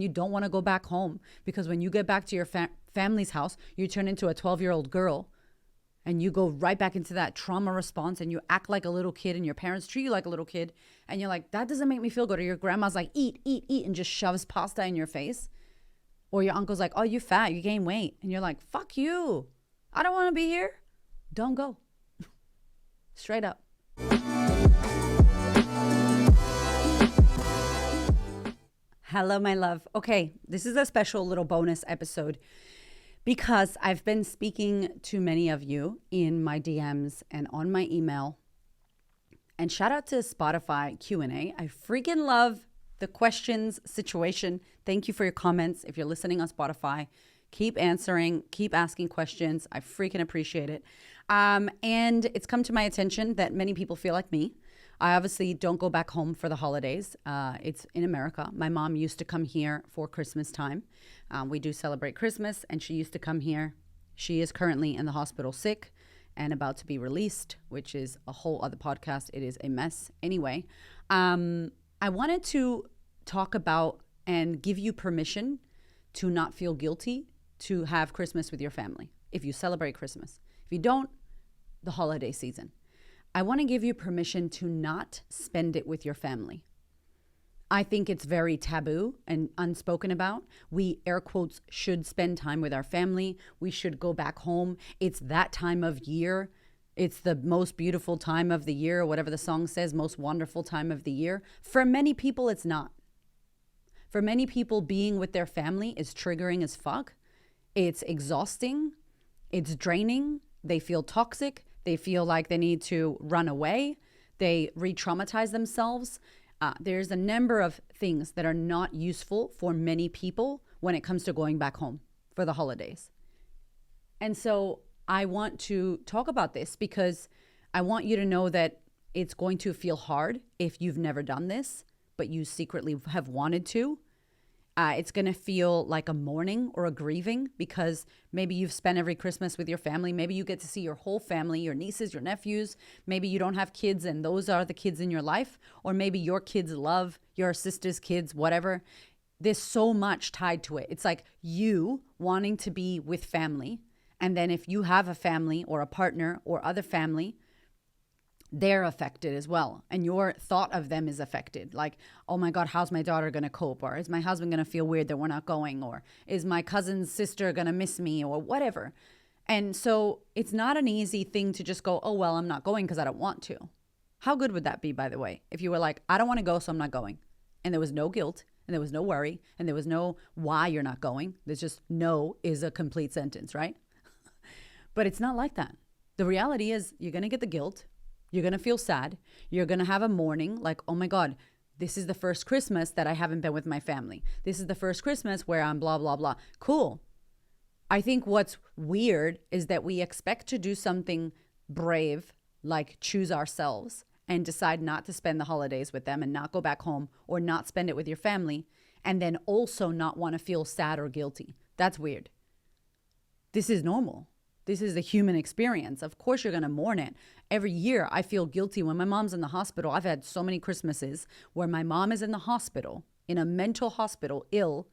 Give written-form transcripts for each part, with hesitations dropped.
you don't want to go back home because when you get back to your family's house, you turn into a 12-year-old girl and you go right back into that trauma response and you act like a little kid and your parents treat you like a little kid and you're like, that doesn't make me feel good. Or your grandma's like, eat, eat, eat, and just shoves pasta in your face. Or your uncle's like, oh, you fat, you gain weight. And you're like, fuck you. I don't want to be here. Don't go. Straight up. Hello, my love. Okay, this is a special little bonus episode because I've been speaking to many of you in my DMs and on my email. And shout out to Spotify Q&A. I freaking love the questions situation. Thank you for your comments. If you're listening on Spotify, keep answering, keep asking questions. I freaking appreciate it. And it's come to my attention that many people feel like me. I obviously don't go back home for the holidays. It's in America. My mom used to come here for Christmas time. We do celebrate Christmas, and she used to come here. She is currently in the hospital sick and about to be released, which is a whole other podcast. It is a mess. Anyway, I wanted to talk about and give you permission to not feel guilty to have Christmas with your family if you celebrate Christmas. If you don't, the holiday season. I want to give you permission to not spend it with your family. I think it's very taboo and unspoken about. We, air quotes, should spend time with our family. We should go back home. It's that time of year. It's the most beautiful time of the year, or whatever the song says, most wonderful time of the year. For many people, it's not. For many people, being with their family is triggering as fuck. It's exhausting. It's draining. They feel toxic. They feel like they need to run away. They re-traumatize themselves. There's a number of things that are not useful for many people when it comes to going back home for the holidays. And so I want to talk about this because I want you to know that it's going to feel hard if you've never done this, but you secretly have wanted to. It's going to feel like a mourning or a grieving because maybe you've spent every Christmas with your family. Maybe you get to see your whole family, your nieces, your nephews. Maybe you don't have kids and those are the kids in your life. Or maybe your kids love your sister's kids, whatever. There's so much tied to it. It's like you wanting to be with family. And then if you have a family or a partner or other family, they're affected as well. And your thought of them is affected. Like, oh my God, how's my daughter going to cope? Or is my husband going to feel weird that we're not going? Or is my cousin's sister going to miss me? Or whatever. And so it's not an easy thing to just go, oh, well, I'm not going because I don't want to. How good would that be, by the way? If you were like, I don't want to go, so I'm not going. And there was no guilt and there was no worry and there was no why you're not going. There's just no is a complete sentence, right? But it's not like that. The reality is you're going to get the guilt. You're going to feel sad. You're going to have a mourning like, oh my God, this is the first Christmas that I haven't been with my family. This is the first Christmas where I'm blah, blah, blah. Cool. I think what's weird is that we expect to do something brave, like choose ourselves and decide not to spend the holidays with them and not go back home or not spend it with your family and then also not want to feel sad or guilty. That's weird. This is normal. This is the human experience. Of course, you're going to mourn it. Every year, I feel guilty when my mom's in the hospital. I've had so many Christmases where my mom is in the hospital, in a mental hospital, ill,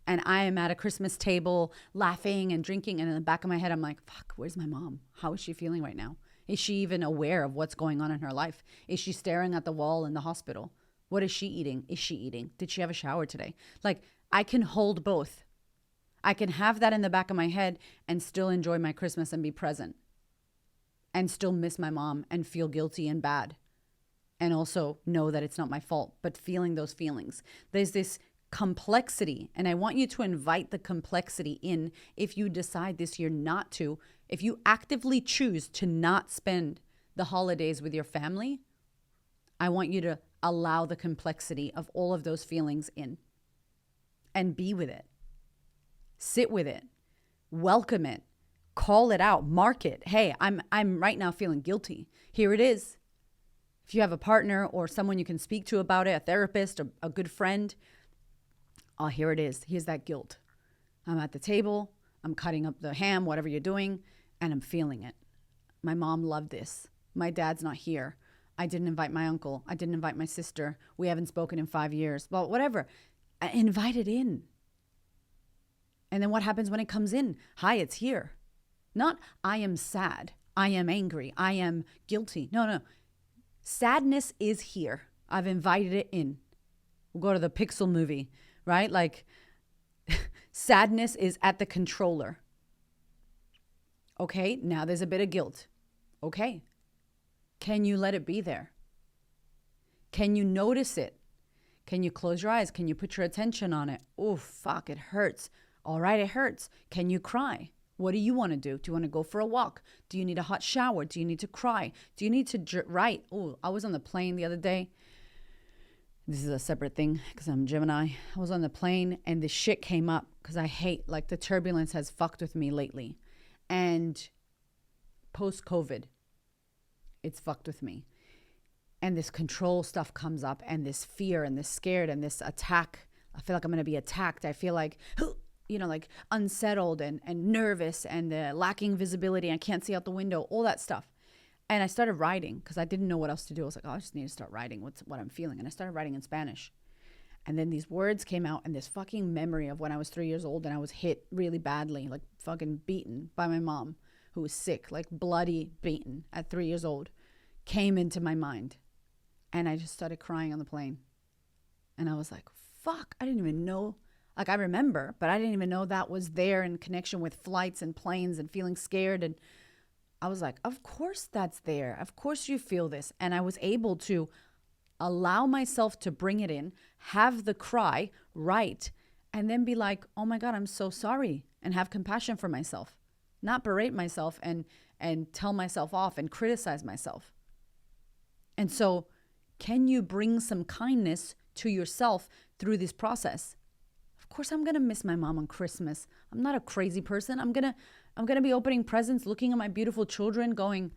and I am at a Christmas table laughing and drinking. And in the back of my head, I'm like, fuck, where's my mom? How is she feeling right now? Is she even aware of what's going on in her life? Is she staring at the wall in the hospital? What is she eating? Is she eating? Did she have a shower today? Like, I can hold both. I can have that in the back of my head and still enjoy my Christmas and be present and still miss my mom and feel guilty and bad and also know that it's not my fault, but feeling those feelings. There's this complexity, and I want you to invite the complexity in if you decide this year not to. If you actively choose to not spend the holidays with your family, I want you to allow the complexity of all of those feelings in and be with it. Sit with it, welcome it, call it out, mark it. Hey, I'm right now feeling guilty. Here it is. If you have a partner or someone you can speak to about it, a therapist, or a good friend, oh, here it is. Here's that guilt. I'm at the table, I'm cutting up the ham, whatever you're doing, and I'm feeling it. My mom loved this. My dad's not here. I didn't invite my uncle. I didn't invite my sister. We haven't spoken in 5 years. Well, whatever. Invite it in. And then what happens when it comes in? Hi, it's here. Not I am sad. I am angry. I am guilty. No. Sadness is here. I've invited it in. We'll go to the Pixel movie, right? Like sadness is at the controller. Okay, now there's a bit of guilt. Okay. Can you let it be there? Can you notice it? Can you close your eyes? Can you put your attention on it? Oh, fuck, it hurts. All right, it hurts. Can you cry? What do you want to do? Do you want to go for a walk? Do you need a hot shower? Do you need to cry? Do you need to write? Oh, I was on the plane the other day. This is a separate thing because I'm Gemini. I was on the plane and this shit came up because I hate, like, the turbulence has fucked with me lately. And post-COVID, it's fucked with me. And this control stuff comes up and this fear and this scared and this attack. I feel like I'm going to be attacked. I feel like, like unsettled and nervous and lacking visibility. I can't see out the window, all that stuff. And I started writing because I didn't know what else to do. I was like, I just need to start writing what I'm feeling. And I started writing in Spanish. And then these words came out and this fucking memory of when I was 3 years old and I was hit really badly, like fucking beaten by my mom who was sick, like bloody beaten at 3 years old, came into my mind. And I just started crying on the plane. And I was like, fuck, I didn't even know. Like, I remember, but I didn't even know that was there in connection with flights and planes and feeling scared. And I was like, of course that's there. Of course you feel this. And I was able to allow myself to bring it in, have the cry, write, and then be like, oh my God, I'm so sorry, and have compassion for myself. Not berate myself and tell myself off and criticize myself. And so, can you bring some kindness to yourself through this process? Of course, I'm going to miss my mom on Christmas. I'm not a crazy person. I'm going to be opening presents, looking at my beautiful children going,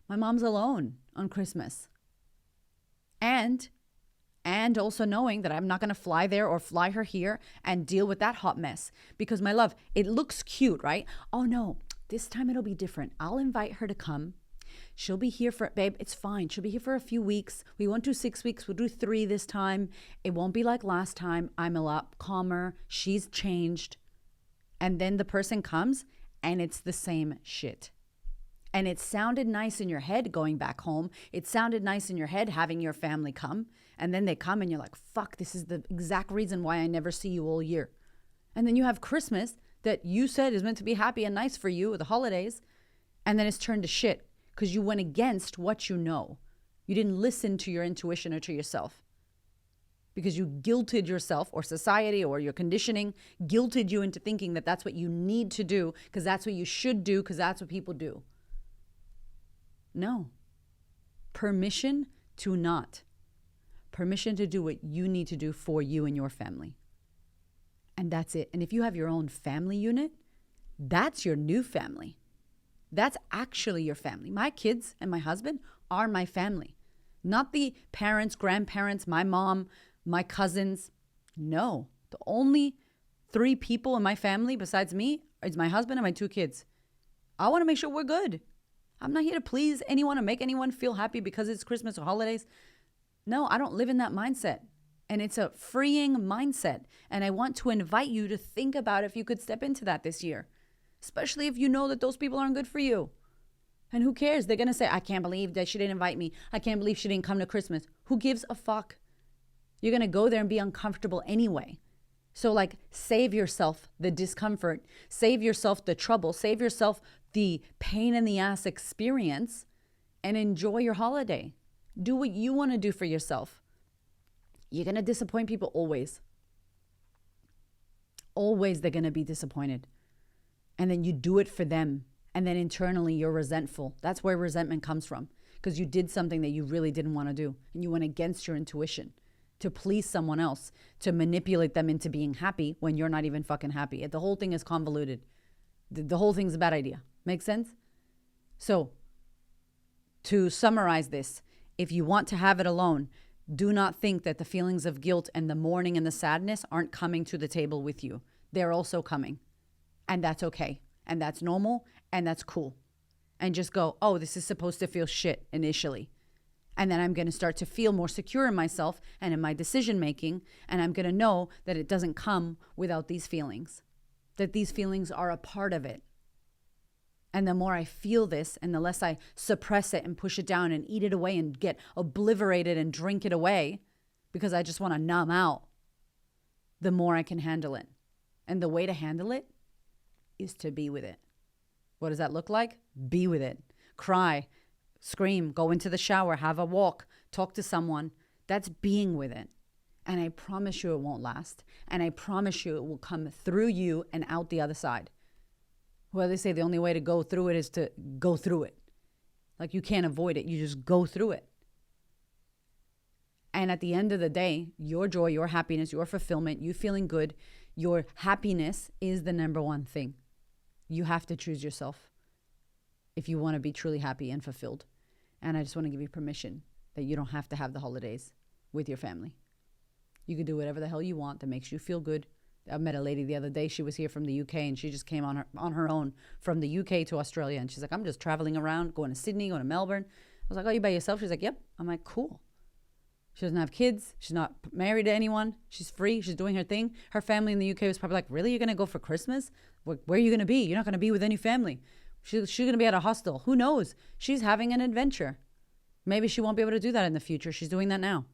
my mom's alone on Christmas. And also knowing that I'm not going to fly there or fly her here and deal with that hot mess. Because my love, it looks cute, right? Oh no, this time it'll be different. I'll invite her to come. She'll be here babe, it's fine. She'll be here for a few weeks. We won't do 6 weeks. We'll do 3 this time. It won't be like last time. I'm a lot calmer. She's changed. And then the person comes and it's the same shit. And it sounded nice in your head going back home. It sounded nice in your head having your family come. And then they come and you're like, fuck, this is the exact reason why I never see you all year. And then you have Christmas that you said is meant to be happy and nice for you, the holidays. And then it's turned to shit. Because you went against what you know. You didn't listen to your intuition or to yourself. Because you guilted yourself, or society or your conditioning guilted you into thinking that that's what you need to do, because that's what you should do, because that's what people do. No. Permission to not. Permission to do what you need to do for you and your family. And that's it. And if you have your own family unit, that's your new family. That's actually your family. My kids and my husband are my family. Not the parents, grandparents, my mom, my cousins. No. The only 3 people in my family besides me is my husband and my 2 kids. I want to make sure we're good. I'm not here to please anyone or make anyone feel happy because it's Christmas or holidays. No, I don't live in that mindset. And it's a freeing mindset. And I want to invite you to think about if you could step into that this year. Especially if you know that those people aren't good for you. And who cares? They're going to say, I can't believe that she didn't invite me. I can't believe she didn't come to Christmas. Who gives a fuck? You're going to go there and be uncomfortable anyway. So save yourself the discomfort. Save yourself the trouble. Save yourself the pain in the ass experience and enjoy your holiday. Do what you want to do for yourself. You're going to disappoint people always. Always they're going to be disappointed. And then you do it for them. And then internally you're resentful. That's where resentment comes from. Because you did something that you really didn't want to do. And you went against your intuition to please someone else, to manipulate them into being happy when you're not even fucking happy. The whole thing is convoluted. The whole thing's a bad idea. Make sense? So, to summarize this, if you want to have it alone, do not think that the feelings of guilt and the mourning and the sadness aren't coming to the table with you. They're also coming. And that's okay. And that's normal. And that's cool. And just go, oh, this is supposed to feel shit initially. And then I'm going to start to feel more secure in myself and in my decision making. And I'm going to know that it doesn't come without these feelings. that these feelings are a part of it. And the more I feel this and the less I suppress it and push it down and eat it away and get obliterated and drink it away because I just want to numb out, the more I can handle it. And the way to handle it is to be with it. What does that look like? Be with it. Cry, scream, go into the shower, have a walk, talk to someone. That's being with it. And I promise you it won't last. And I promise you it will come through you and out the other side. Well, they say the only way to go through it is to go through it. Like you can't avoid it. You just go through it. And at the end of the day, your joy, your happiness, your fulfillment, you feeling good, your happiness is the number one thing. You have to choose yourself if you want to be truly happy and fulfilled. And I just want to give you permission that you don't have to have the holidays with your family. You can do whatever the hell you want that makes you feel good. I met a lady the other day. She was here from the UK and she just came on her own from the UK to Australia. And she's like, I'm just traveling around, going to Sydney, going to Melbourne. I was like, oh, you by yourself? She's like, yep. I'm like, cool. She doesn't have kids. She's not married to anyone. She's free. She's doing her thing. Her family in the UK was probably like, really? You're going to go for Christmas? Where are you going to be? You're not going to be with any family. She's going to be at a hostel. Who knows? She's having an adventure. Maybe she won't be able to do that in the future. She's doing that now.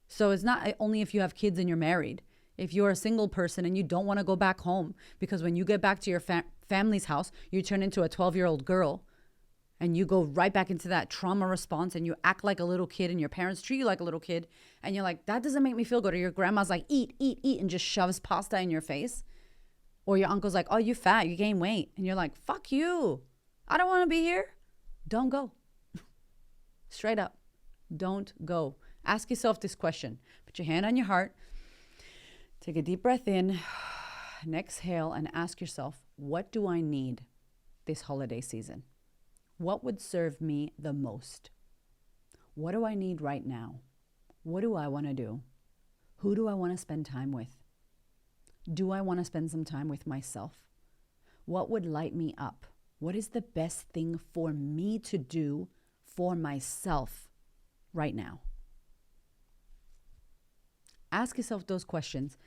So it's not only if you have kids and you're married. If you're a single person and you don't want to go back home, because when you get back to your family's house, you turn into a 12-year-old girl and you go right back into that trauma response and you act like a little kid and your parents treat you like a little kid and you're like, that doesn't make me feel good. Or your grandma's like, eat, eat, eat, and just shoves pasta in your face. Or your uncle's like, oh, you fat, you gain weight. And you're like, fuck you. I don't want to be here. Don't go. Straight up. Don't go. Ask yourself this question. Put your hand on your heart. Take a deep breath in and exhale and ask yourself, what do I need this holiday season? What would serve me the most? What do I need right now? What do I want to do? Who do I want to spend time with? Do I want to spend some time with myself? What would light me up? What is the best thing for me to do for myself right now? Ask yourself those questions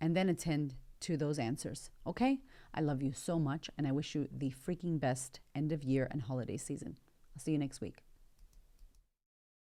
and then attend to those answers, okay? I love you so much and I wish you the freaking best end of year and holiday season. I'll see you next week.